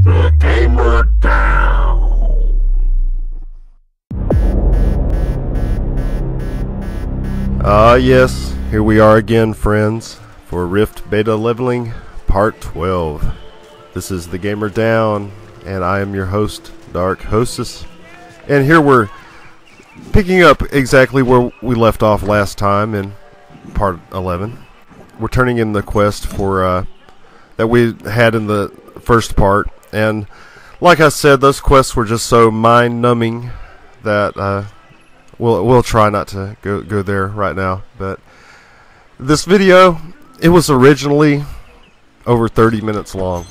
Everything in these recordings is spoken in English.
The gamer down. Yes, here we are again, friends, for Rift Beta Leveling Part 12. This is the Gamer Down, and I am your host, Dark Hostess. And here we're picking up exactly where we left off last time in Part 11. We're turning in the quest for that we had in the first part, and like I said, those quests were just so mind-numbing that we'll try not to go there right now. But this video, it was originally over 30 minutes long,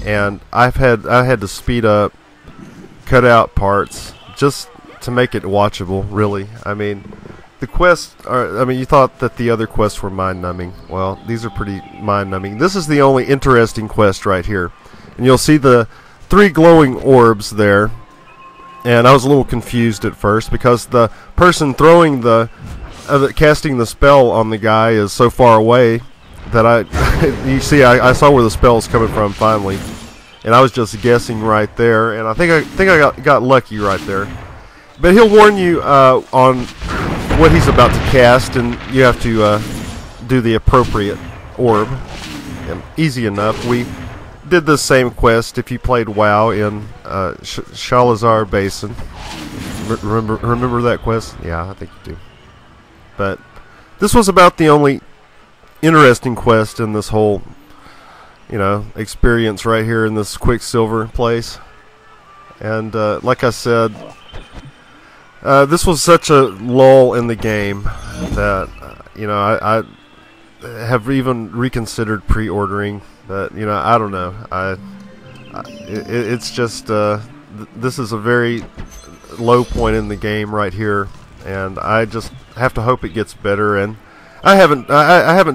and I had to speed up, cut out parts just to make it watchable. Really, I mean, the quests are. I mean, you thought that the other quests were mind-numbing. Well, these are pretty mind-numbing. This is the only interesting quest right here, and you'll see the 3 glowing orbs there. And I was a little confused at first because the person throwing casting the spell on the guy is so far away that you see, I saw where the spell's coming from finally, and I was just guessing right there, and I think I got lucky right there. But he'll warn you on what he's about to cast, and you have to do the appropriate orb. And easy enough. We did the same quest if you played WoW in Shalazar Basin. Remember that quest? Yeah, I think you do. But this was about the only interesting quest in this whole, experience right here in this Quicksilver place. And like I said, this was such a lull in the game that I have even reconsidered pre-ordering. But I don't know. It's just this is a very low point in the game right here, and I just have to hope it gets better. And I haven't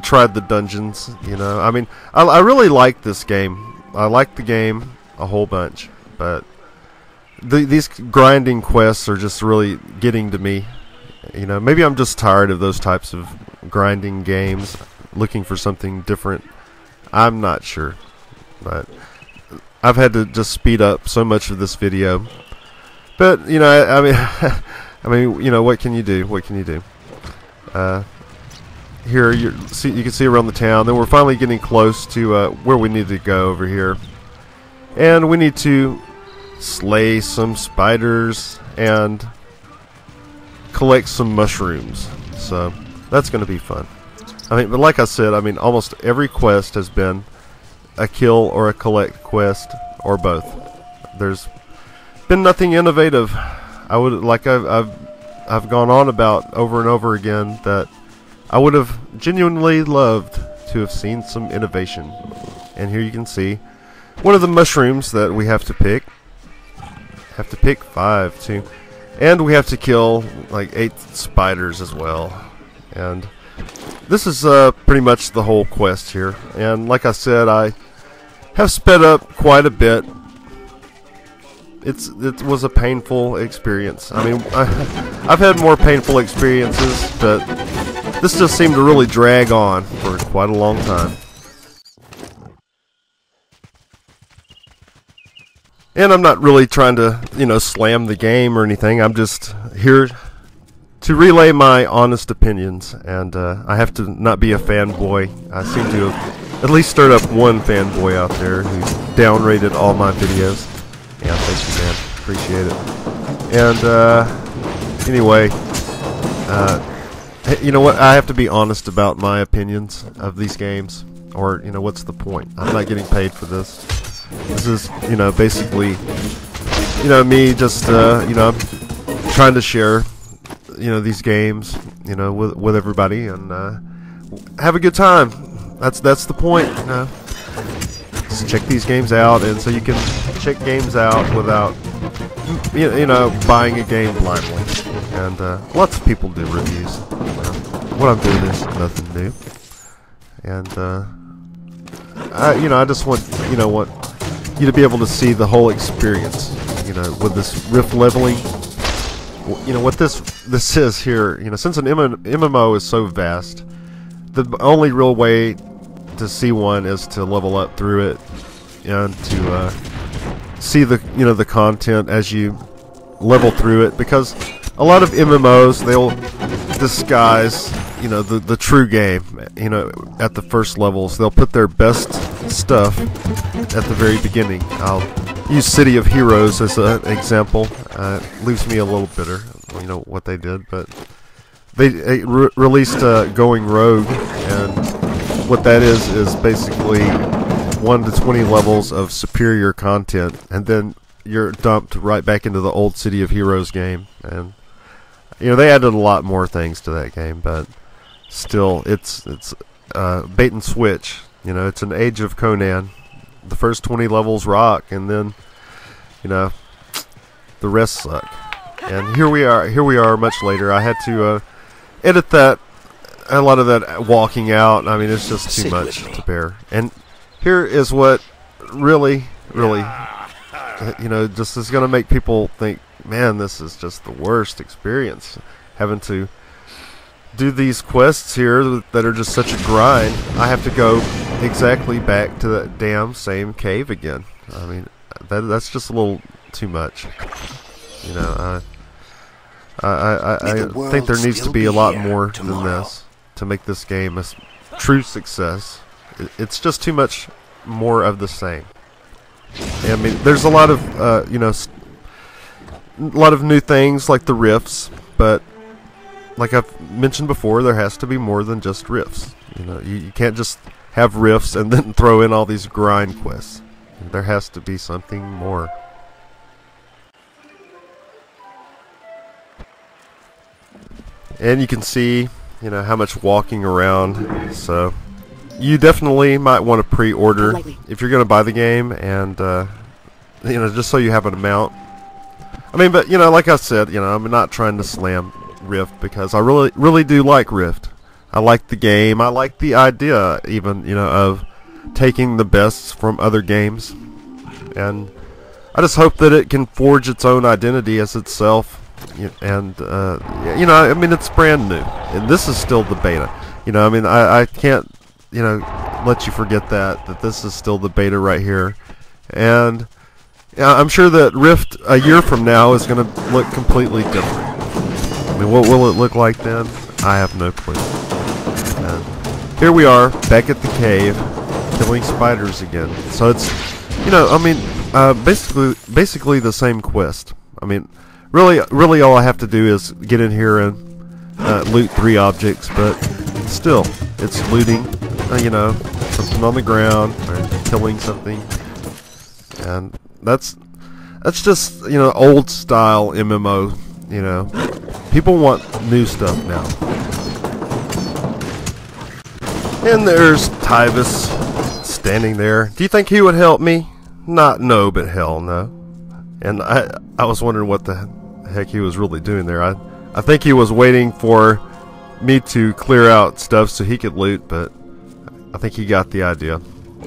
tried the dungeons. I mean, I really like this game. I like the game a whole bunch, but these grinding quests are just really getting to me. Maybe I'm just tired of those types of grinding games, looking for something different. I'm not sure, but I've had to just speed up so much of this video. But I mean, what can you do? What can you do? Here you can see around the town. Then we're finally getting close to where we need to go over here, and we need to slay some spiders and collect some mushrooms. So that's going to be fun. I mean, but like I said, I mean, almost every quest has been a kill or a collect quest, or both. There's been nothing innovative. I've gone on about over and over again that I would have genuinely loved to have seen some innovation. And here you can see one of the mushrooms that we have to pick. Have to pick 5 too, and we have to kill like 8 spiders as well. And this is pretty much the whole quest here, and like I said, I have sped up quite a bit. It was a painful experience. I mean, I've had more painful experiences, but this just seemed to really drag on for quite a long time. And I'm not really trying to, slam the game or anything. I'm just here to relay my honest opinions, and I have to not be a fanboy. I seem to have at least stirred up one fanboy out there who downrated all my videos. Yeah, thank you, man. Appreciate it. And anyway, you know what? I have to be honest about my opinions of these games, or what's the point? I'm not getting paid for this. This is, basically, me just, trying to share these games, with everybody, and have a good time. That's the point. Just check these games out, and so you can check games out without buying a game blindly. And lots of people do reviews. What I'm doing is nothing new, and I just want you to be able to see the whole experience. With this Rift leveling. What this is here, since an MMO is so vast, the only real way to see one is to level up through it and to see the the content as you level through it, because a lot of MMOs, they'll disguise the true game at the first levels. They'll put their best stuff at the very beginning. I'll use City of Heroes as an example. It leaves me a little bitter, what they did, but they released Going Rogue, and what that is basically 1 to 20 levels of superior content, and then you're dumped right back into the old City of Heroes game. And they added a lot more things to that game, but still, it's bait and switch. It's an Age of Conan. The first 20 levels rock, and then the rest suck. And here we are much later. I had to edit a lot of that walking out. I mean, it's just too much to bear. And here is what really just is going to make people think, man, this is just the worst experience, having to do these quests here that are just such a grind. I have to go exactly back to that damn same cave again. I mean, that's just a little too much. I think there needs to be a lot more than this to make this game a true success. It's just too much more of the same. I mean, there's a lot of a lot of new things like the rifts, but like I've mentioned before, there has to be more than just rifts. You can't just have rifts and then throw in all these grind quests. There has to be something more. And you can see, how much walking around. So you definitely might want to pre-order if you're going to buy the game, and just so you have an amount. I mean, but like I said, I'm not trying to slam Rift, because I really do like Rift. I like the game. I like the idea, even of taking the best from other games, and I just hope that it can forge its own identity as itself. And I mean, it's brand new, and this is still the beta. I mean, I can't let you forget that this is still the beta right here, and I'm sure that Rift a year from now is going to look completely different. I mean, what will it look like then? I have no clue. And here we are, back at the cave, killing spiders again. So it's, I mean, basically the same quest. I mean, really all I have to do is get in here and loot 3 objects, but still, it's looting, something on the ground, or killing something. And that's just, old style MMO, People want new stuff now. And there's Tyvus standing there. Do you think he would help me? No, but hell no. And I was wondering what the heck he was really doing there. I think he was waiting for me to clear out stuff so he could loot, but I think he got the idea.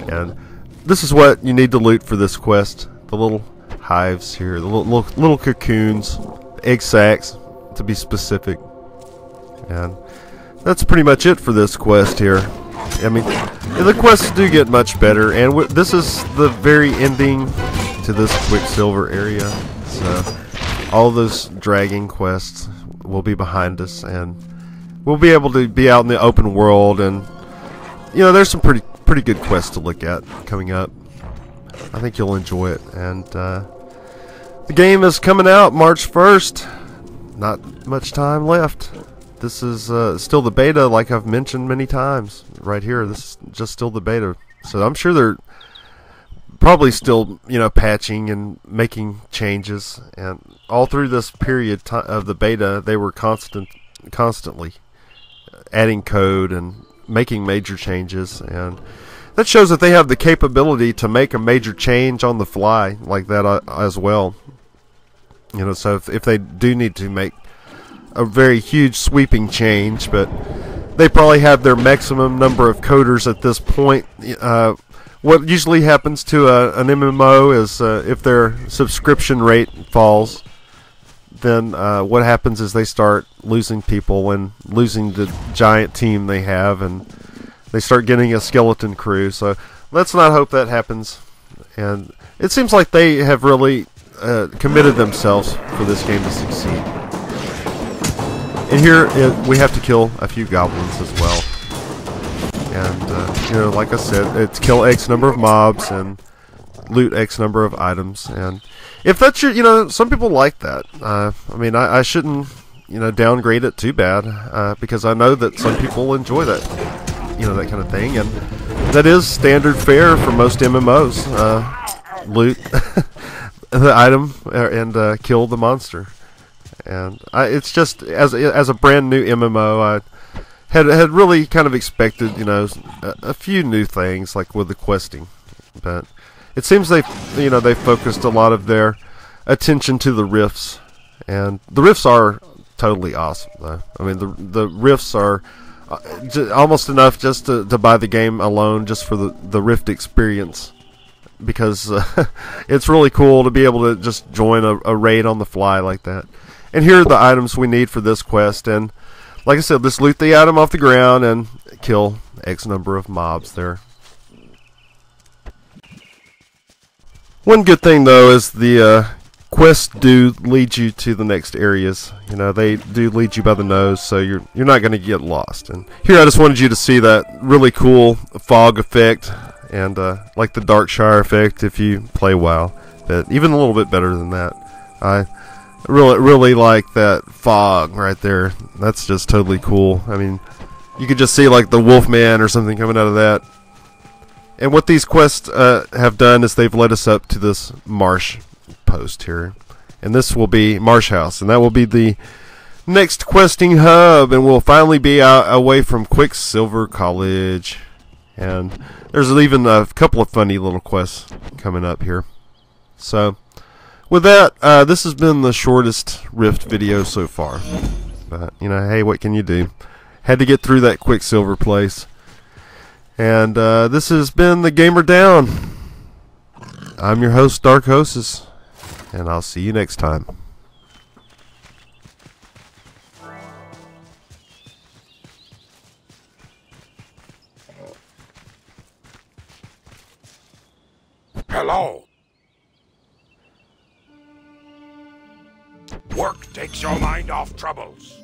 And this is what you need to loot for this quest. The little hives here, the little cocoons, egg sacs to be specific. And that's pretty much it for this quest here. I mean, the quests do get much better, and this is the very ending to this Quicksilver area. So all those dragging quests will be behind us, and we'll be able to be out in the open world, and there's some pretty good quests to look at coming up. I think you'll enjoy it. And the game is coming out March 1st. Not much time left. This is still the beta, like I've mentioned many times. Right here, this is just still the beta. So I'm sure they're probably still, patching and making changes. And all through this period of the beta, they were constantly adding code and making major changes. And that shows that they have the capability to make a major change on the fly like that as well. So if they do need to make a very huge sweeping change, but they probably have their maximum number of coders at this point. What usually happens to an MMO is if their subscription rate falls, then what happens is they start losing people and losing the giant team they have, and they start getting a skeleton crew. So let's not hope that happens. And it seems like they have really committed themselves for this game to succeed. And here we have to kill a few goblins as well. And, you know, like I said, it's kill X number of mobs and loot X number of items. And if that's your, you know, some people like that. I mean, I shouldn't, you know, downgrade it too bad, because I know that some people enjoy that, you know, that kind of thing. And that is standard fare for most MMOs. Loot the item and kill the monster. And it's just, as a brand new MMO, I had really kind of expected, you know, a few new things like with the questing, but it seems they focused a lot of their attention to the rifts, and the rifts are totally awesome, though. I mean, the rifts are almost enough just to buy the game alone, just for the rift experience, because it's really cool to be able to just join a raid on the fly like that. And here are the items we need for this quest, and like I said, let's loot the item off the ground and kill X number of mobs there. One good thing, though, is the quests do lead you to the next areas. You know, they do lead you by the nose, so you're not going to get lost. And here I just wanted you to see that really cool fog effect, and like the Darkshire effect if you play WoW, but even a little bit better than that. I really like that fog right there. That's just totally cool. I mean, you could just see like the Wolfman or something coming out of that. And what these quests have done is they've led us up to this marsh post here. And this will be Marsh House, and that will be the next questing hub, and we'll finally be away from Quicksilver College. And there's even a couple of funny little quests coming up here. So with that, this has been the shortest Rift video so far. But, you know, hey, what can you do? Had to get through that Quicksilver place. And this has been the Gamer Down. I'm your host, Dark Hostess, and I'll see you next time. Hello. Work takes your mind off troubles.